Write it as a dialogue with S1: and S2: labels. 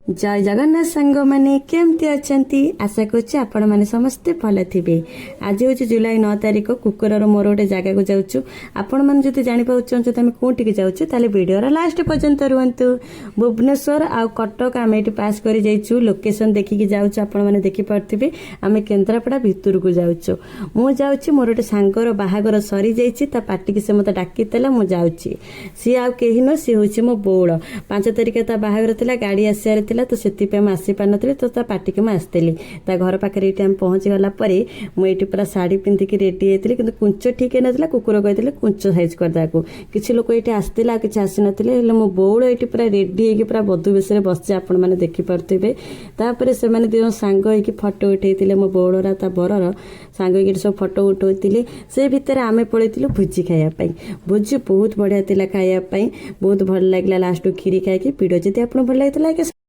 S1: जय जगन्नाथ सांग मैंने केमती अच्छा आशा करुच्ची आपण मैंने समस्ते भल थे। आज हूँ जुलाई 9 तारिख कुकुर मोर गोटे जगह को जाऊँ। आपण मैंने जो जापार चाहते आम कौटी जाऊँ वीडियो लास्ट पर्यंत रुहतु। भुवनेश्वर आ कटक आम ये पास कर जाइचु लोकेशन देखिकी जाऊँ आपण मैंने देखिपे आम केन्द्रापड़ा भितर को जाऊँ। मुझे मोर गोटे सांगर बाहागर सरी जा पार्टी की से मत डाकी मुझे सी आ कही न सी हूँ मो बौड़ 5 तारिख ता बाहागर था गाड़ी आसार तो से आसी पार नी तो पार्टी की मुझे घर पाखे ये पहुँची गला मुझे पूरा शाढ़ी पिंधिकी रेडी होती कि कुंच ठीक ना कुकुर कहते कुंच साइज करदे किसी लोक ये आसला कि आसी ना मो बौड़ ये पूरा रेडी होगी पूरा बधु बेश बस आपण मैंने देखिपे से दो सांग हो फटो उठे मो बौड़र ता बरर सांग सब फटो उठे से भितर आम पलैलु भोजी खायापी। भोजी बहुत बढ़िया खायापी बहुत भल लगे लास्ट खीरी खाई वीडियो जब आप भल लगे।